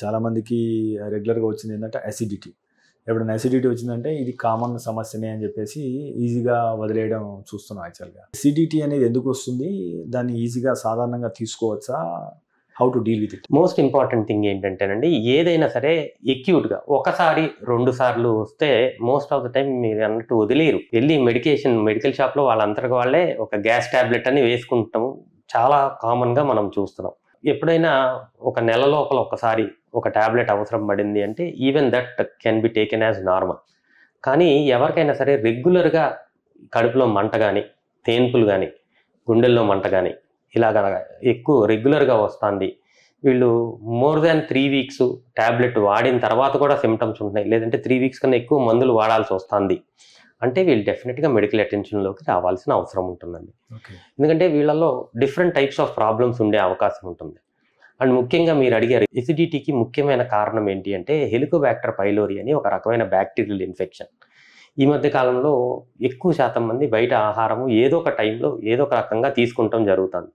చాలామందికి రెగ్యులర్గా వచ్చింది ఏంటంటే అసిడిటీ. ఎప్పుడైనా అసిడిటీ వచ్చిందంటే ఇది కామన్ సమస్యనే అని చెప్పేసి ఈజీగా వదిలేయడం చూస్తున్నాం యాక్చువల్గా. అసిడిటీ అనేది ఎందుకు వస్తుంది, దాన్ని ఈజీగా సాధారణంగా తీసుకోవచ్చా, how to deal with it? Most important thing ఏంటంటేనండి, ఏదైనా సరే ఎక్యూట్గా ఒకసారి 2 సార్లు వస్తే మోస్ట్ ఆఫ్ ద టైం మీరు అన్నట్టు వదిలేరు. వెళ్ళి మెడికల్ షాప్లో వాళ్ళంతటికి వాళ్ళే ఒక గ్యాస్ ట్యాబ్లెట్ అని వేసుకుంటాం. చాలా కామన్గా మనం చూస్తున్నాం. ఎప్పుడైనా ఒక నెల లోపల ఒకసారి ఒక ట్యాబ్లెట్ అవసరం పడింది అంటే even that can be taken as normal. కానీ ఎవరికైనా సరే రెగ్యులర్గా కడుపులో మంట కానీ, తేన్పులు కానీ, గుండెల్లో మంట కానీ ఇలాగ ఎక్కువ రెగ్యులర్గా వస్తుంది, వీళ్ళు మోర్ దాన్ 3 వీక్స్ ట్యాబ్లెట్ వాడిన తర్వాత కూడా సిమ్టమ్స్ ఉంటున్నాయి, లేదంటే 3 వీక్స్ కన్నా ఎక్కువ మందులు వాడాల్సి వస్తుంది అంటే వీళ్ళు డెఫినెట్గా మెడికల్ అటెన్షన్లోకి రావాల్సిన అవసరం ఉంటుందండి. ఎందుకంటే వీళ్ళల్లో డిఫరెంట్ టైప్స్ ఆఫ్ ప్రాబ్లమ్స్ ఉండే అవకాశం ఉంటుంది. అండ్ ముఖ్యంగా మీరు అడిగారు ఎసిడిటీకి ముఖ్యమైన కారణం ఏంటి అంటే హెలికోబాక్టర్ పైలోరీ అని ఒక రకమైన బ్యాక్టీరియల్ ఇన్ఫెక్షన్. ఈ మధ్య కాలంలో ఎక్కువ శాతం మంది బయట ఆహారము ఏదో ఒక టైంలో ఏదో ఒక రకంగా తీసుకుంటాం జరుగుతుంది.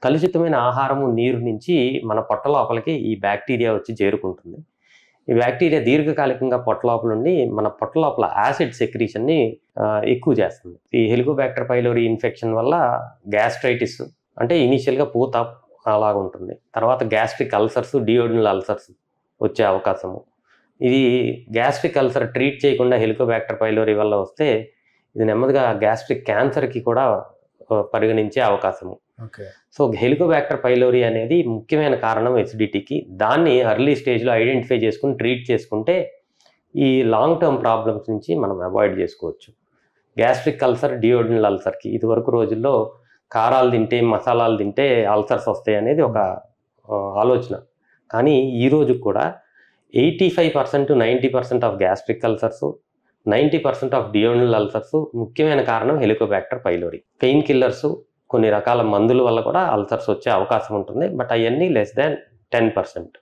కలుషితమైన ఆహారము, నీరు నుంచి మన పొట్ట లోపలికి ఈ బ్యాక్టీరియా వచ్చి చేరుకుంటుంది. ఈ బ్యాక్టీరియా దీర్ఘకాలికంగా పొట్ట లోపల ఉండి మన పొట్ట లోపల యాసిడ్ సెక్రీషన్ని ఎక్కువ చేస్తుంది. ఈ హెలికోబాక్టర్ పైలోరీ ఇన్ఫెక్షన్ వల్ల గ్యాస్ట్రైటిస్ అంటే ఇనీషియల్గా పూత అలాగ ఉంటుంది, తర్వాత గ్యాస్ట్రిక్ అల్సర్స్, డియోడినల్ అల్సర్స్ వచ్చే అవకాశము. ఇది గ్యాస్ట్రిక్ అల్సర్ ట్రీట్ చేయకుండా హెలికోబాక్టర్ పైలోరీ వల్ల వస్తే ఇది నెమ్మదిగా గ్యాస్ట్రిక్ క్యాన్సర్కి కూడా పరిగణించే అవకాశము. సో హెలికోబాక్టర్ పైలోరీ అనేది ముఖ్యమైన కారణం ఎసిడిటీకి. దాన్ని ఎర్లీ స్టేజ్లో ఐడెంటిఫై చేసుకుని ట్రీట్ చేసుకుంటే ఈ లాంగ్ టర్మ్ ప్రాబ్లమ్స్ నుంచి మనం అవాయిడ్ చేసుకోవచ్చు. గ్యాస్ట్రిక్ అల్సర్, డియోడినల్ అల్సర్కి ఇదివరకు రోజుల్లో కారాలు తింటే, మసాలాలు తింటే అల్సర్స్ వస్తాయి అనేది ఒక ఆలోచన. కానీ ఈరోజు కూడా 85% to 90% of gastric ulcers, 90% of duodenal ulcers ముఖ్యమైన కారణం హెలికోబాక్టర్ పైలోరీ. పెయిన్ కిల్లర్స్, కొన్ని రకాల మందుల వల్ల కూడా అల్సర్స్ వచ్చే అవకాశం ఉంటుంది, బట్ అవన్నీ less than 10%.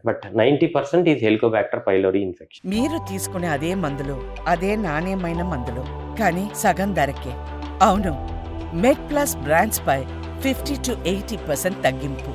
But 90% is Helicobacter pylori infection. మీరు తీసుకునే అదే మందులు, అదే నాణ్యమైన మందులు, కానీ సగం ధరకే. అవును, మెడ్ ప్లస్ బ్రాండ్స్ పై 50 to 80% తగ్గింపు.